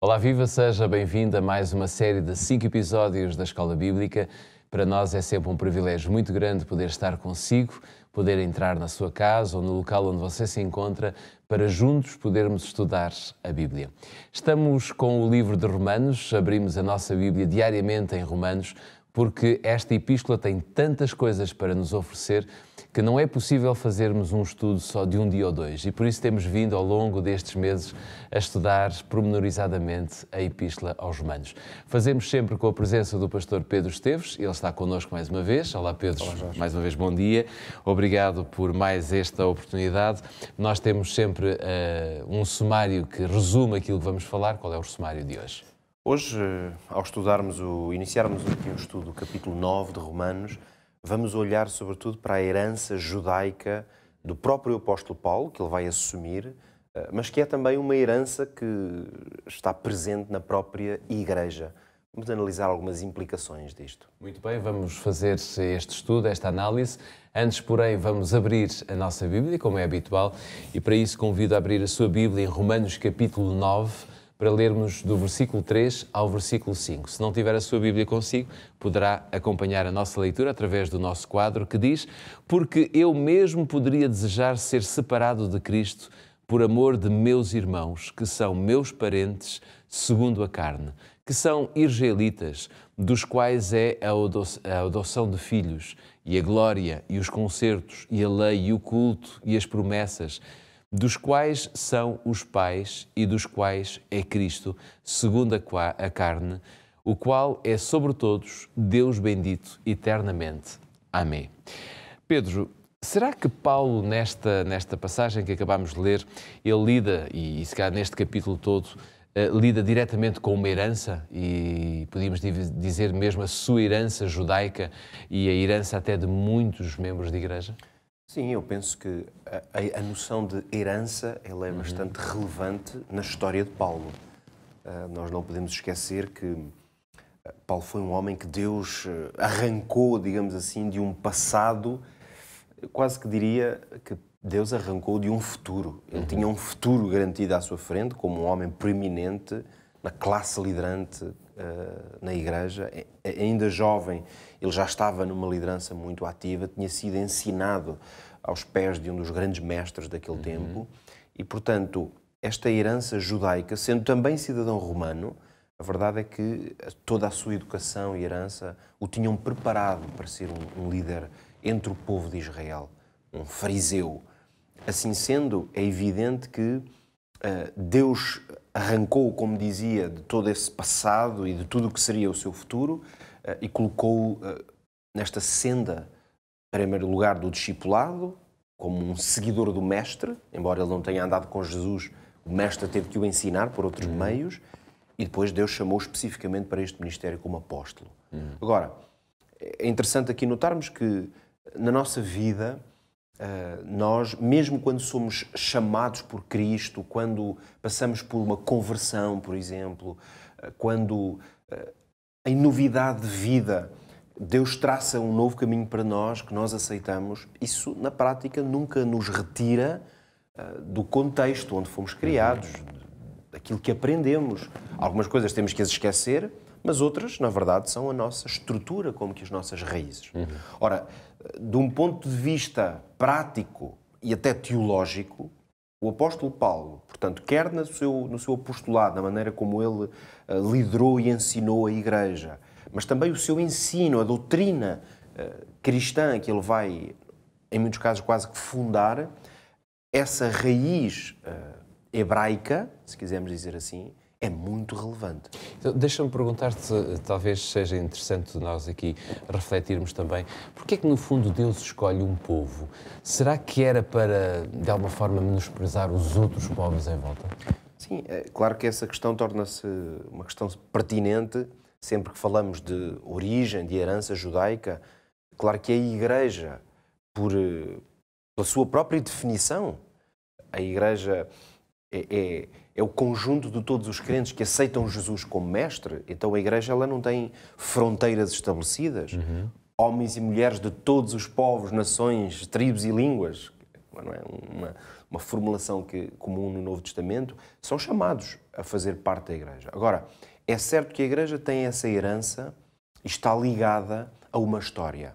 Olá, viva, seja bem-vindo a mais uma série de 5 episódios da Escola Bíblica. Para nós é sempre um privilégio muito grande poder estar consigo, poder entrar na sua casa ou no local onde você se encontra, para juntos podermos estudar a Bíblia. Estamos com o livro de Romanos, abrimos a nossa Bíblia diariamente em Romanos, porque esta epístola tem tantas coisas para nos oferecer que não é possível fazermos um estudo só de um dia ou dois. E por isso temos vindo ao longo destes meses a estudar pormenorizadamente a Epístola aos Romanos. Fazemos sempre com a presença do pastor Pedro Esteves, ele está connosco mais uma vez. Olá Pedro, Olá, mais uma vez bom dia. Obrigado por mais esta oportunidade. Nós temos sempre um sumário que resume aquilo que vamos falar. Qual é o sumário de hoje? Hoje, ao iniciarmos aqui o estudo do capítulo 9 de Romanos, vamos olhar sobretudo para a herança judaica do próprio apóstolo Paulo, que ele vai assumir, mas que é também uma herança que está presente na própria Igreja. Vamos analisar algumas implicações disto. Muito bem, vamos fazer este estudo, esta análise. Antes, porém, vamos abrir a nossa Bíblia, como é habitual, e para isso convido a abrir a sua Bíblia em Romanos capítulo 9, para lermos do versículo 3 ao versículo 5. Se não tiver a sua Bíblia consigo, poderá acompanhar a nossa leitura através do nosso quadro que diz: porque eu mesmo poderia desejar ser separado de Cristo por amor de meus irmãos, que são meus parentes segundo a carne, que são israelitas, dos quais é a adoção de filhos, e a glória, e os concertos, e a lei, e o culto, e as promessas, dos quais são os pais e dos quais é Cristo, segundo a carne, o qual é sobre todos Deus bendito eternamente. Amém. Pedro, será que Paulo, nesta passagem que acabamos de ler, ele lida, e se calhar neste capítulo todo, lida diretamente com uma herança, e podíamos dizer mesmo a sua herança judaica e a herança até de muitos membros da Igreja? Sim, eu penso que a noção de herança ela é bastante relevante na história de Paulo. Nós não podemos esquecer que Paulo foi um homem que Deus arrancou, digamos assim, de um passado, quase que diria que Deus arrancou de um futuro. Ele tinha um futuro garantido à sua frente, como um homem preeminente na classe liderante na Igreja. Ainda jovem, ele já estava numa liderança muito ativa, tinha sido ensinado aos pés de um dos grandes mestres daquele tempo e, portanto, esta herança judaica, sendo também cidadão romano, a verdade é que toda a sua educação e herança o tinham preparado para ser um líder entre o povo de Israel, um fariseu. Assim sendo, é evidente que Deus arrancou, como dizia, de todo esse passado e de tudo o que seria o seu futuro e colocou-o nesta senda, em primeiro lugar, do discipulado, como um seguidor do Mestre, embora ele não tenha andado com Jesus, o Mestre teve que o ensinar por outros meios, e depois Deus chamou especificamente para este ministério como apóstolo. Agora, é interessante aqui notarmos que na nossa vida, nós, mesmo quando somos chamados por Cristo, quando passamos por uma conversão, por exemplo, quando em novidade de vida Deus traça um novo caminho para nós, que nós aceitamos, isso na prática nunca nos retira do contexto onde fomos criados, daquilo que aprendemos. Algumas coisas temos que as esquecer, mas outras, na verdade, são a nossa estrutura, como que as nossas raízes. Ora, de um ponto de vista prático e até teológico, o apóstolo Paulo, portanto, quer no seu apostolado, na maneira como ele liderou e ensinou a Igreja, mas também o seu ensino, a doutrina cristã que ele vai, em muitos casos, quase que fundar, essa raiz hebraica, se quisermos dizer assim, é muito relevante. Então, deixa-me perguntar-te, talvez seja interessante nós aqui refletirmos também, porque é que no fundo Deus escolhe um povo? Será que era para, de alguma forma, menosprezar os outros povos em volta? Sim, é claro que essa questão torna-se uma questão pertinente sempre que falamos de origem, de herança judaica. Claro que a Igreja, pela sua própria definição, a Igreja é o conjunto de todos os crentes que aceitam Jesus como mestre. Então a Igreja ela não tem fronteiras estabelecidas. Homens e mulheres de todos os povos, nações, tribos e línguas. não é? Uma formulação comum no Novo Testamento, são chamados a fazer parte da Igreja. Agora, é certo que a Igreja tem essa herança e está ligada a uma história.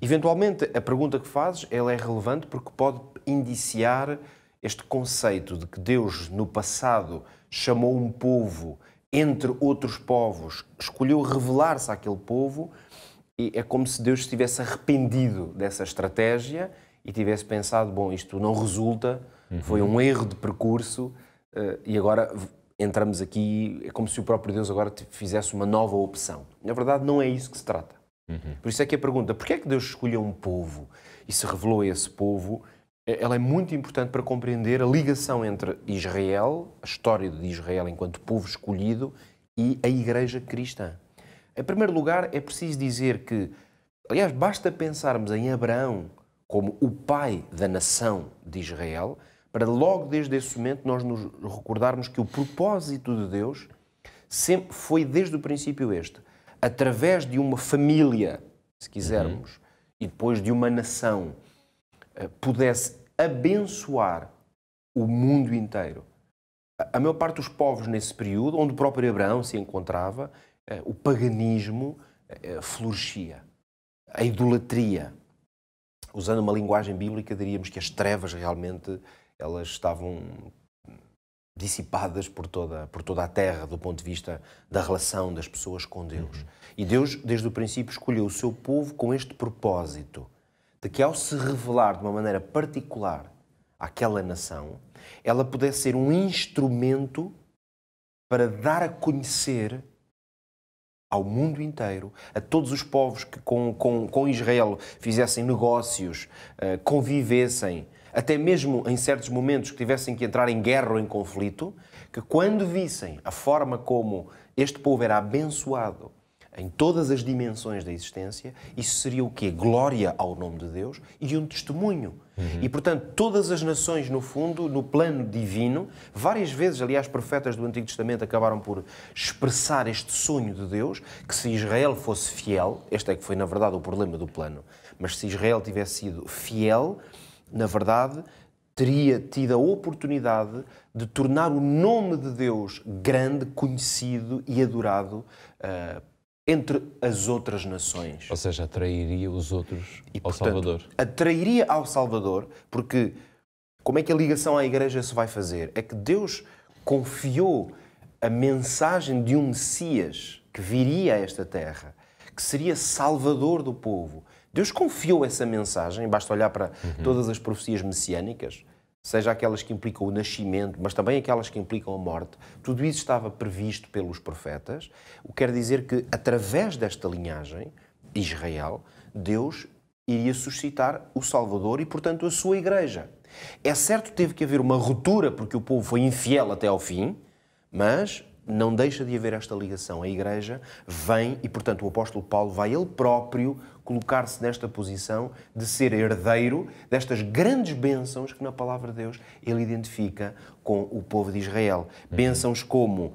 Eventualmente, a pergunta que fazes, ela é relevante porque pode indiciar este conceito de que Deus, no passado, chamou um povo entre outros povos, escolheu revelar-se àquele povo, e é como se Deus estivesse arrependido dessa estratégia e tivesse pensado, bom, isto não resulta, foi um erro de percurso, e agora entramos aqui, é como se o próprio Deus agora fizesse uma nova opção. Na verdade, não é isso que se trata. Por isso é que a pergunta, porquê é que Deus escolheu um povo e se revelou a esse povo, ela é muito importante para compreender a ligação entre Israel, a história de Israel enquanto povo escolhido, e a Igreja cristã. Em primeiro lugar, é preciso dizer que, aliás, basta pensarmos em Abraão como o pai da nação de Israel, para logo desde esse momento nós nos recordarmos que o propósito de Deus sempre foi desde o princípio este. Através de uma família, se quisermos, e depois de uma nação, pudesse abençoar o mundo inteiro. A maior parte dos povos nesse período, onde o próprio Abraão se encontrava, o paganismo florescia. A idolatria. Usando uma linguagem bíblica, diríamos que as trevas realmente elas estavam dissipadas por toda a terra, do ponto de vista da relação das pessoas com Deus. E Deus, desde o princípio, escolheu o seu povo com este propósito, de que ao se revelar de uma maneira particular àquela nação, ela pudesse ser um instrumento para dar a conhecer ao mundo inteiro, a todos os povos que com Israel fizessem negócios, convivessem, até mesmo em certos momentos que tivessem que entrar em guerra ou em conflito, que quando vissem a forma como este povo era abençoado em todas as dimensões da existência, isso seria o quê? Glória ao nome de Deus e um testemunho. E, portanto, todas as nações, no fundo, no plano divino, várias vezes, aliás, profetas do Antigo Testamento acabaram por expressar este sonho de Deus, que se Israel fosse fiel, este é que foi, na verdade, o problema do plano, mas se Israel tivesse sido fiel, na verdade, teria tido a oportunidade de tornar o nome de Deus grande, conhecido e adorado entre as outras nações. Ou seja, atrairia os outros ao Salvador. Atrairia ao Salvador, porque como é que a ligação à Igreja se vai fazer? É que Deus confiou a mensagem de um Messias que viria a esta terra, que seria Salvador do povo. Deus confiou essa mensagem, basta olhar para todas as profecias messiânicas, seja aquelas que implicam o nascimento, mas também aquelas que implicam a morte, tudo isso estava previsto pelos profetas, o que quer dizer que, através desta linhagem, Israel, Deus iria suscitar o Salvador e, portanto, a sua Igreja. É certo que teve que haver uma ruptura, porque o povo foi infiel até ao fim, mas não deixa de haver esta ligação. A Igreja vem e, portanto, o apóstolo Paulo vai ele próprio colocar-se nesta posição de ser herdeiro destas grandes bênçãos que na palavra de Deus ele identifica com o povo de Israel. Bênçãos como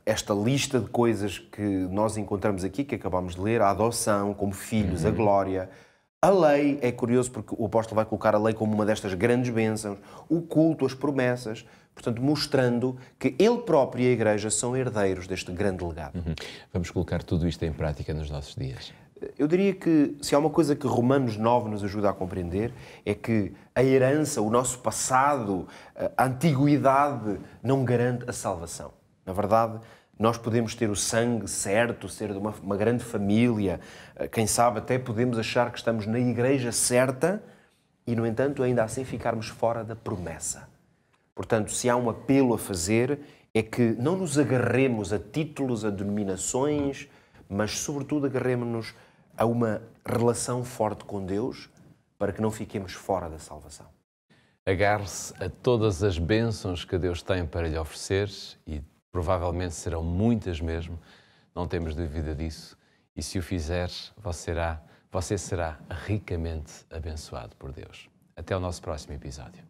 esta lista de coisas que nós encontramos aqui, que acabamos de ler, a adoção como filhos, a glória. A lei, é curioso porque o apóstolo vai colocar a lei como uma destas grandes bênçãos, o culto, as promessas, portanto, mostrando que ele próprio e a Igreja são herdeiros deste grande legado. Vamos colocar tudo isto em prática nos nossos dias. Eu diria que, se há uma coisa que Romanos 9 nos ajuda a compreender, é que a herança, o nosso passado, a antiguidade, não garante a salvação. Na verdade, nós podemos ter o sangue certo, ser de uma grande família, quem sabe até podemos achar que estamos na Igreja certa e, no entanto, ainda assim ficarmos fora da promessa. Portanto, se há um apelo a fazer, é que não nos agarremos a títulos, a denominações, mas, sobretudo, agarremos-nos a uma relação forte com Deus para que não fiquemos fora da salvação. Agarre-se a todas as bênçãos que Deus tem para lhe oferecer e provavelmente serão muitas mesmo, não temos dúvida disso. E se o fizer, você será ricamente abençoado por Deus. Até o nosso próximo episódio.